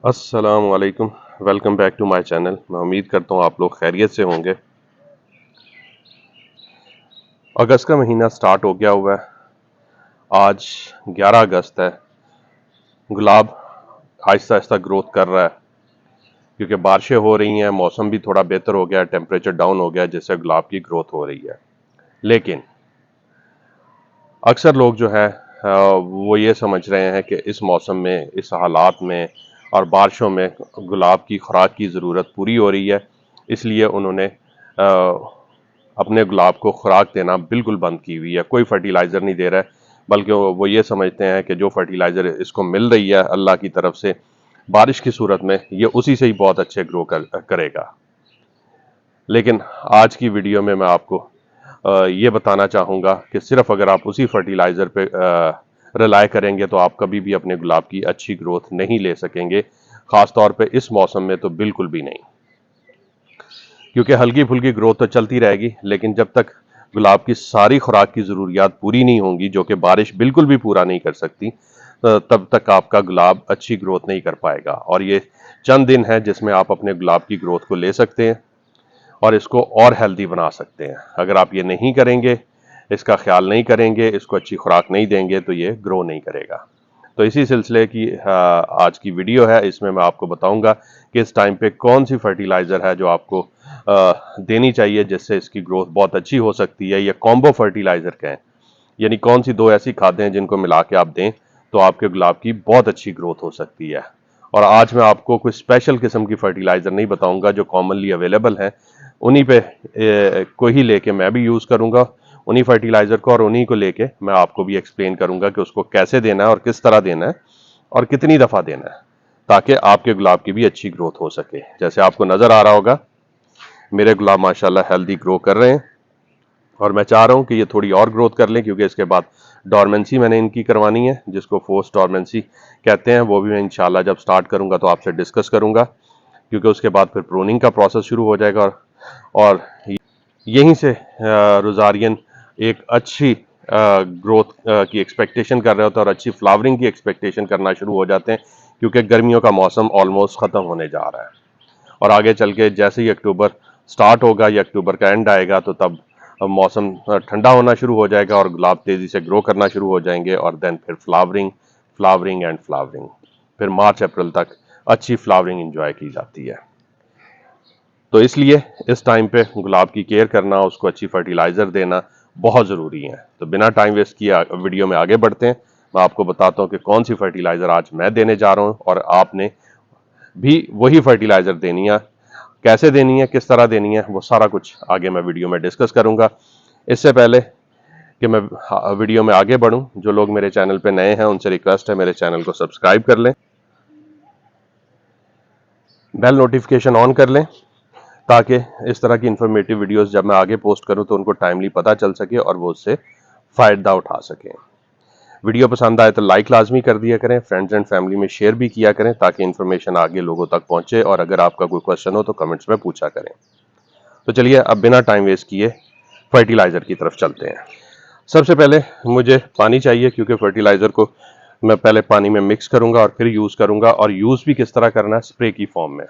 अस्सलाम वालेकुम। Welcome back to my channel. मैं उम्मीद करता हूँ आप लोग खैरियत से होंगे। अगस्त का महीना स्टार्ट हो गया हुआ है। आज 11 अगस्त है। गुलाब आहिस्ता आहिस्ता ग्रोथ कर रहा है क्योंकि बारिशें हो रही हैं, मौसम भी थोड़ा बेहतर हो गया, टेम्परेचर डाउन हो गया, जिससे गुलाब की ग्रोथ हो रही है। लेकिन अक्सर लोग जो है वो ये समझ रहे हैं कि इस मौसम में, इस हालात में और बारिशों में गुलाब की खुराक की ज़रूरत पूरी हो रही है, इसलिए उन्होंने अपने गुलाब को खुराक देना बिल्कुल बंद की हुई है। कोई फर्टिलाइज़र नहीं दे रहा है, बल्कि वो ये समझते हैं कि जो फर्टिलाइज़र इसको मिल रही है अल्लाह की तरफ से बारिश की सूरत में, ये उसी से ही बहुत अच्छे ग्रो करेगा। लेकिन आज की वीडियो में मैं आपको ये बताना चाहूँगा कि सिर्फ अगर आप उसी फर्टिलाइज़र पे रिलाय करेंगे तो आप कभी भी अपने गुलाब की अच्छी ग्रोथ नहीं ले सकेंगे, ख़ास तौर पे इस मौसम में तो बिल्कुल भी नहीं। क्योंकि हल्की फुल्की ग्रोथ तो चलती रहेगी, लेकिन जब तक गुलाब की सारी खुराक की ज़रूरियात पूरी नहीं होंगी, जो कि बारिश बिल्कुल भी पूरा नहीं कर सकती, तब तक आपका गुलाब अच्छी ग्रोथ नहीं कर पाएगा। और ये चंद दिन है जिसमें आप अपने गुलाब की ग्रोथ को ले सकते हैं और इसको और हेल्दी बना सकते हैं। अगर आप ये नहीं करेंगे, इसका ख्याल नहीं करेंगे, इसको अच्छी खुराक नहीं देंगे, तो ये ग्रो नहीं करेगा। तो इसी सिलसिले की आज की वीडियो है। इसमें मैं आपको बताऊंगा कि इस टाइम पे कौन सी फर्टिलाइज़र है जो आपको देनी चाहिए, जिससे इसकी ग्रोथ बहुत अच्छी हो सकती है। या कॉम्बो फर्टिलाइज़र कहें, यानी कौन सी दो ऐसी खादें हैं जिनको मिला के आप दें तो आपके गुलाब की बहुत अच्छी ग्रोथ हो सकती है। और आज मैं आपको कोई स्पेशल किस्म की फर्टिलाइज़र नहीं बताऊंगा, जो कॉमनली अवेलेबल हैं उन्हीं पे को ही लेके मैं भी यूज़ करूंगा, उन्हीं फर्टिलाइज़र को, और उन्हीं को लेके मैं आपको भी एक्सप्लेन करूंगा कि उसको कैसे देना है और किस तरह देना है और कितनी दफ़ा देना है, ताकि आपके गुलाब की भी अच्छी ग्रोथ हो सके। जैसे आपको नज़र आ रहा होगा, मेरे गुलाब माशाल्लाह हेल्दी ग्रो कर रहे हैं और मैं चाह रहा हूं कि ये थोड़ी और ग्रोथ कर लें, क्योंकि इसके बाद डॉर्मेंसी मैंने इनकी करवानी है, जिसको फोर्स डॉर्मेंसी कहते हैं। वो भी मैं इंशाल्लाह जब स्टार्ट करूंगा तो आपसे डिस्कस करूंगा, क्योंकि उसके बाद फिर प्रूनिंग का प्रोसेस शुरू हो जाएगा और यहीं से रोजारियन एक अच्छी ग्रोथ की एक्सपेक्टेशन कर रहे होते हैं और अच्छी फ्लावरिंग की एक्सपेक्टेशन करना शुरू हो जाते हैं, क्योंकि गर्मियों का मौसम ऑलमोस्ट ख़त्म होने जा रहा है। और आगे चल के जैसे ही अक्टूबर स्टार्ट होगा या अक्टूबर का एंड आएगा, तो तब मौसम ठंडा होना शुरू हो जाएगा और गुलाब तेज़ी से ग्रो करना शुरू हो जाएंगे, और देन फिर फ्लावरिंग, फ्लावरिंग एंड फ्लावरिंग, फिर मार्च अप्रैल तक अच्छी फ्लावरिंग इंजॉय की जाती है। तो इसलिए इस टाइम पे गुलाब की केयर करना, उसको अच्छी फर्टिलाइज़र देना बहुत ज़रूरी है। तो बिना टाइम वेस्ट किए वीडियो में आगे बढ़ते हैं। मैं आपको बताता हूँ कि कौन सी फर्टिलाइज़र आज मैं देने जा रहा हूँ, और आपने भी वही फर्टिलाइज़र देनी है। कैसे देनी है, किस तरह देनी है, वो सारा कुछ आगे मैं वीडियो में डिस्कस करूँगा। इससे पहले कि मैं वीडियो में आगे बढ़ूँ, जो लोग मेरे चैनल पे नए हैं उनसे रिक्वेस्ट है मेरे चैनल को सब्सक्राइब कर लें, बेल नोटिफिकेशन ऑन कर लें, ताकि इस तरह की इंफॉर्मेटिव वीडियोस जब मैं आगे पोस्ट करूं तो उनको टाइमली पता चल सके और वो उससे फ़ायदा उठा सकें। वीडियो पसंद आए तो लाइक लाजमी कर दिया करें, फ्रेंड्स एंड फैमिली में शेयर भी किया करें, ताकि इन्फॉर्मेशन आगे लोगों तक पहुंचे। और अगर आपका कोई क्वेश्चन हो तो कमेंट्स में पूछा करें। तो चलिए अब बिना टाइम वेस्ट किए फर्टिलाइज़र की तरफ चलते हैं। सबसे पहले मुझे पानी चाहिए, क्योंकि फर्टिलाइज़र को मैं पहले पानी में मिक्स करूंगा और फिर यूज़ करूंगा। और यूज़ भी किस तरह करना है, स्प्रे की फॉर्म में।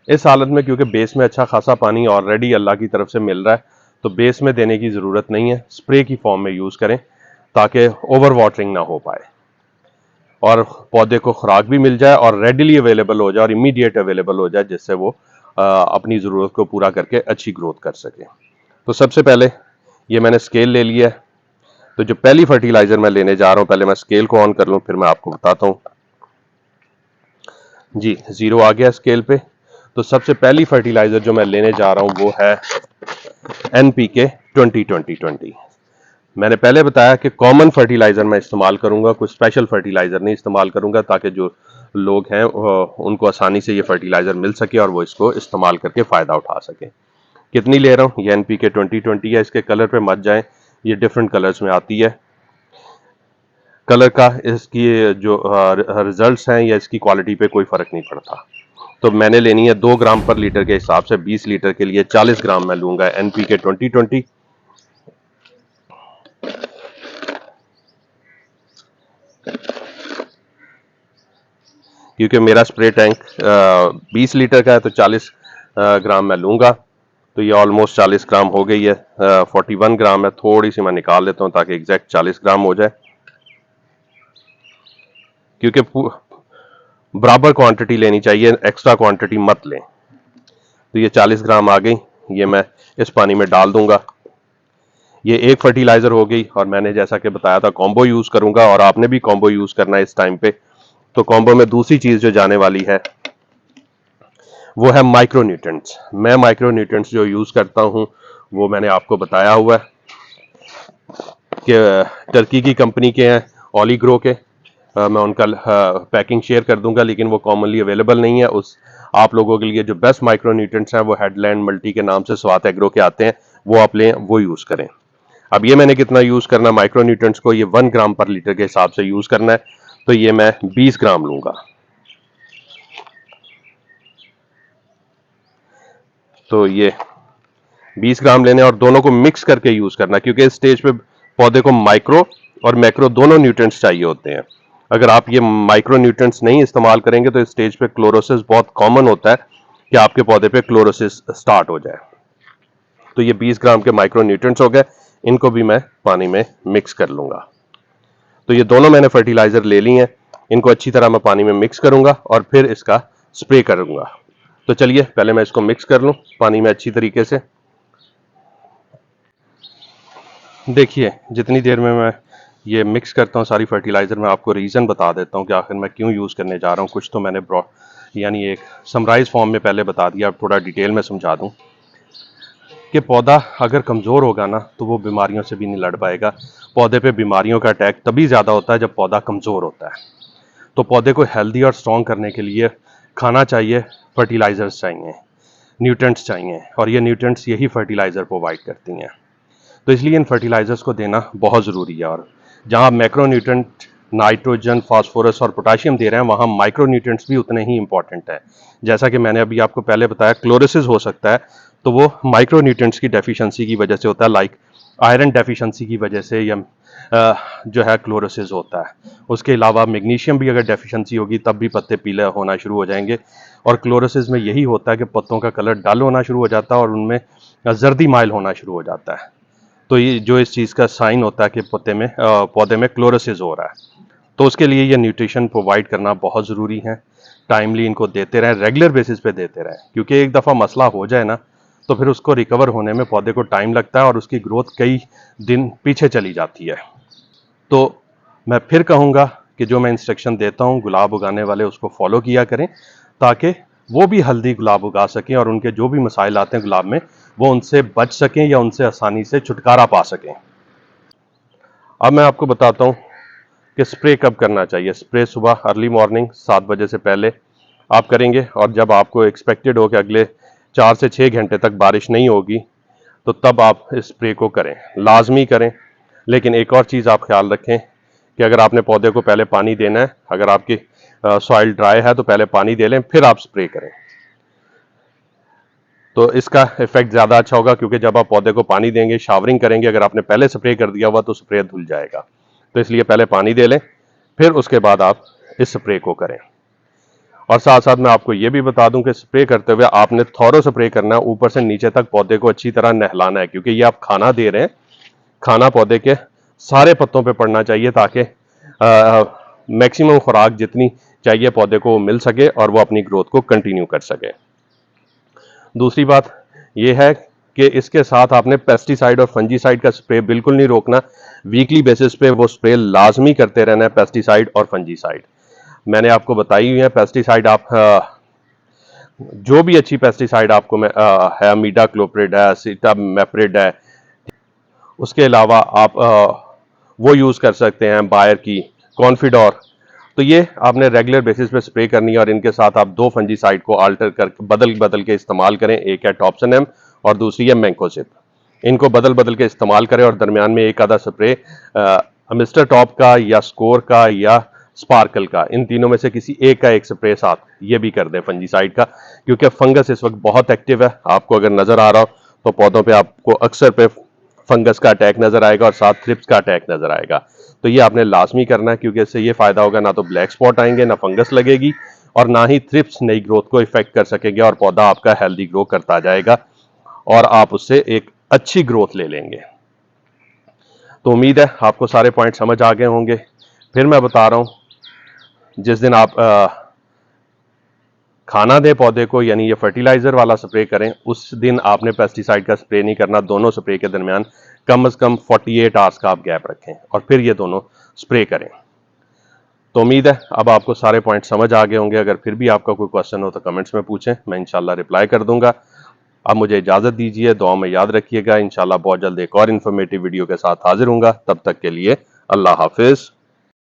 इस हालत में क्योंकि बेस में अच्छा खासा पानी ऑलरेडी अल्लाह की तरफ से मिल रहा है, तो बेस में देने की ज़रूरत नहीं है, स्प्रे की फॉर्म में यूज़ करें, ताकि ओवर वाटरिंग ना हो पाए और पौधे को खुराक भी मिल जाए और रेडिली अवेलेबल हो जाए और इमीडिएट अवेलेबल हो जाए, जिससे वो अपनी ज़रूरत को पूरा करके अच्छी ग्रोथ कर सके। तो सबसे पहले ये मैंने स्केल ले लिया है। तो जो पहली फर्टिलाइज़र मैं लेने जा रहा हूँ, पहले मैं स्केल को ऑन कर लूँ, फिर मैं आपको बताता हूँ। जी, ज़ीरो आ गया स्केल पे। तो सबसे पहली फर्टिलाइज़र जो मैं लेने जा रहा हूँ वो है NPK 20-20-20। मैंने पहले बताया कि कॉमन फर्टिलाइज़र मैं इस्तेमाल करूंगा, कोई स्पेशल फर्टिलाइज़र नहीं इस्तेमाल करूंगा, ताकि जो लोग हैं उनको आसानी से ये फर्टिलाइज़र मिल सके और वो इसको इस्तेमाल करके फ़ायदा उठा सके। कितनी ले रहा हूँ, ये NPK 20-20 है। इसके कलर पे मत जाएं, ये डिफरेंट कलर्स में आती है। कलर का इसकी जो रिजल्ट्स हैं या इसकी क्वालिटी पे कोई फ़र्क नहीं पड़ता। तो मैंने लेनी है 2 ग्राम पर लीटर के हिसाब से, 20 लीटर के लिए 40 ग्राम मैं लूंगा NPK 20-20। क्योंकि मेरा स्प्रे टैंक 20 लीटर का है तो 40 ग्राम मैं लूँगा। तो ये ऑलमोस्ट 40 ग्राम हो गई है, 41 ग्राम है। थोड़ी सी मैं निकाल लेता हूँ ताकि एग्जैक्ट 40 ग्राम हो जाए, क्योंकि बराबर क्वांटिटी लेनी चाहिए, एक्स्ट्रा क्वांटिटी मत लें। तो ये 40 ग्राम आ गई, ये मैं इस पानी में डाल दूंगा। ये एक फर्टिलाइजर हो गई, और मैंने जैसा कि बताया था कॉम्बो यूज करूंगा, और आपने भी कॉम्बो यूज करना है इस टाइम पे। तो कॉम्बो में दूसरी चीज जो जाने वाली है वो है माइक्रोन्यूट्रिएंट्स। मैं माइक्रोन्यूट्रिएंट्स जो यूज करता हूं वो मैंने आपको बताया हुआ है कि टर्की की कंपनी के हैं, ऑलीग्रो के। मैं उनका पैकिंग शेयर कर दूंगा, लेकिन वो कॉमनली अवेलेबल नहीं है। उस आप लोगों के लिए जो बेस्ट माइक्रोन्यूट्रिएंट्स हैं वो हेडलैंड मल्टी के नाम से स्वात एग्रो के आते हैं, वो आप लें, वो यूज करें। अब ये मैंने कितना यूज करना माइक्रोन्यूट्रिएंट्स को, ये 1 ग्राम पर लीटर के हिसाब से यूज करना है। तो ये मैं 20 ग्राम लूंगा। तो ये 20 ग्राम लेने और दोनों को मिक्स करके यूज करना, क्योंकि इस स्टेज पे पौधे को माइक्रो और मैक्रो दोनों न्यूट्रिएंट्स चाहिए होते हैं। अगर आप ये माइक्रो न्यूट्रिएंट्स नहीं इस्तेमाल करेंगे तो इस स्टेज पे क्लोरोसिस बहुत कॉमन होता है कि आपके पौधे पे क्लोरोसिस स्टार्ट हो जाए। तो ये 20 ग्राम के माइक्रो न्यूट्रिएंट्स हो गए, इनको भी मैं पानी में मिक्स कर लूंगा। तो ये दोनों मैंने फर्टिलाइजर ले ली हैं, इनको अच्छी तरह मैं पानी में मिक्स करूंगा और फिर इसका स्प्रे करूंगा। तो चलिए पहले मैं इसको मिक्स कर लूं पानी में अच्छी तरीके से। देखिए जितनी देर में मैं ये मिक्स करता हूँ सारी फर्टिलाइज़र, मैं आपको रीज़न बता देता हूँ कि आखिर मैं क्यों यूज़ करने जा रहा हूँ। कुछ तो मैंने यानी एक समराइज फॉर्म में पहले बता दिया, अब थोड़ा डिटेल में समझा दूँ कि पौधा अगर कमज़ोर होगा ना तो वो बीमारियों से भी नहीं लड़ पाएगा। पौधे पे बीमारियों का अटैक तभी ज़्यादा होता है जब पौधा कमज़ोर होता है। तो पौधे को हेल्दी और स्ट्रॉन्ग करने के लिए खाना चाहिए, फर्टिलाइज़र्स चाहिए, न्यूट्रिएंट्स चाहिए, और ये न्यूट्रिएंट्स यही फर्टिलाइज़र प्रोवाइड करती हैं। तो इसलिए इन फर्टिलाइजर्स को देना बहुत ज़रूरी है। और जहाँ मैक्रोन्यूट्रेंट नाइट्रोजन, फास्फोरस और पोटाशियम दे रहे हैं, वहाँ माइक्रोन्यूट्रेंट्स भी उतने ही इंपॉर्टेंट है। जैसा कि मैंने अभी आपको पहले बताया, क्लोरोसिस हो सकता है तो वो माइक्रोन्यूट्रेंट्स की डेफिशिएंसी की वजह से होता है, लाइक आयरन डेफिशिएंसी की वजह से या जो है क्लोरोसिस होता है। उसके अलावा मैग्नीशियम भी अगर डेफिशिएंसी होगी तब भी पत्ते पीले होना शुरू हो जाएंगे। और क्लोरोसिस में यही होता है कि पत्तों का कलर डल होना शुरू हो जाता है और उनमें जर्दी माइल होना शुरू हो जाता है। तो ये जो इस चीज़ का साइन होता है कि पौधे में क्लोरोसिस हो रहा है। तो उसके लिए ये न्यूट्रिशन प्रोवाइड करना बहुत ज़रूरी है। टाइमली इनको देते रहें, रेगुलर बेसिस पे देते रहें, क्योंकि एक दफ़ा मसला हो जाए ना तो फिर उसको रिकवर होने में पौधे को टाइम लगता है और उसकी ग्रोथ कई दिन पीछे चली जाती है। तो मैं फिर कहूँगा कि जो मैं इंस्ट्रक्शन देता हूँ गुलाब उगाने वाले उसको फॉलो किया करें, ताकि वो भी हेल्दी गुलाब उगा सकें और उनके जो भी मसाइल आते हैं गुलाब में वो उनसे बच सकें या उनसे आसानी से छुटकारा पा सकें। अब मैं आपको बताता हूँ कि स्प्रे कब करना चाहिए। स्प्रे सुबह अर्ली मॉर्निंग 7 बजे से पहले आप करेंगे, और जब आपको एक्सपेक्टेड हो कि अगले 4 से 6 घंटे तक बारिश नहीं होगी तो तब आप इस स्प्रे को करें, लाजमी करें। लेकिन एक और चीज़ आप ख्याल रखें कि अगर आपने पौधे को पहले पानी देना है, अगर आपकी सॉइल ड्राई है तो पहले पानी दे लें फिर आप स्प्रे करें, तो इसका इफेक्ट ज़्यादा अच्छा होगा। क्योंकि जब आप पौधे को पानी देंगे, शावरिंग करेंगे, अगर आपने पहले स्प्रे कर दिया हुआ तो स्प्रे धुल जाएगा। तो इसलिए पहले पानी दे लें, फिर उसके बाद आप इस स्प्रे को करें। और साथ साथ मैं आपको ये भी बता दूं कि स्प्रे करते हुए आपने थॉरो स्प्रे करना है, ऊपर से नीचे तक पौधे को अच्छी तरह नहलाना है, क्योंकि ये आप खाना दे रहे हैं। खाना पौधे के सारे पत्तों पे पड़ना चाहिए ताकि मैक्सिमम खुराक जितनी चाहिए पौधे को मिल सके और वो अपनी ग्रोथ को कंटिन्यू कर सके। दूसरी बात यह है कि इसके साथ आपने पेस्टिसाइड और फंजीसाइड का स्प्रे बिल्कुल नहीं रोकना। वीकली बेसिस पे वो स्प्रे लाजमी करते रहना है, पेस्टिसाइड और फंजीसाइड। मैंने आपको बताई हुई है पेस्टिसाइड, आप जो भी अच्छी पेस्टिसाइड आपको है, मीडा क्लोप्रिड है, सीटामेप्रिड है, उसके अलावा आप वो यूज़ कर सकते हैं बायर की कॉन्फिडोर। तो ये आपने रेगुलर बेसिस पे स्प्रे करनी है, और इनके साथ आप 2 फंजीसाइड को आल्टर कर बदल बदल के इस्तेमाल करें। एक है टॉप्सन एम और दूसरी है मैंकोसिप। इनको बदल बदल के इस्तेमाल करें और दरमियान में एक आधा स्प्रे मिस्टर टॉप का या स्कोर का या स्पार्कल का, इन तीनों में से किसी एक का एक स्प्रे साथ ये भी कर दें फंजीसाइड का। क्योंकि फंगस इस वक्त बहुत एक्टिव है, आपको अगर नजर आ रहा हो तो पौधों पे आपको अक्सर पे फंगस का अटैक नजर आएगा और साथ थ्रिप्स का अटैक नजर आएगा। तो ये आपने लाजमी करना है, क्योंकि इससे ये फायदा होगा, ना तो ब्लैक स्पॉट आएंगे, ना फंगस लगेगी, और ना ही थ्रिप्स नई ग्रोथ को इफेक्ट कर सकेंगे और पौधा आपका हेल्दी ग्रो करता जाएगा और आप उससे एक अच्छी ग्रोथ ले लेंगे। तो उम्मीद है आपको सारे पॉइंट समझ आ गए होंगे। फिर मैं बता रहा हूं, जिस दिन आप खाना दें पौधे को, यानी ये फर्टिलाइजर वाला स्प्रे करें, उस दिन आपने पेस्टिसाइड का स्प्रे नहीं करना। दोनों स्प्रे के दरमियान कम से कम 48 आवर्स का आप गैप रखें और फिर ये दोनों स्प्रे करें। तो उम्मीद है अब आपको सारे पॉइंट समझ आ गए होंगे। अगर फिर भी आपका कोई क्वेश्चन हो तो कमेंट्स में पूछें, मैं इंशाल्लाह रिप्लाई कर दूंगा। अब मुझे इजाजत दीजिए, दुआ में याद रखिएगा। इंशाल्लाह बहुत जल्द एक और इन्फॉर्मेटिव वीडियो के साथ हाजिर हूंगा। तब तक के लिए अल्लाह हाफिज।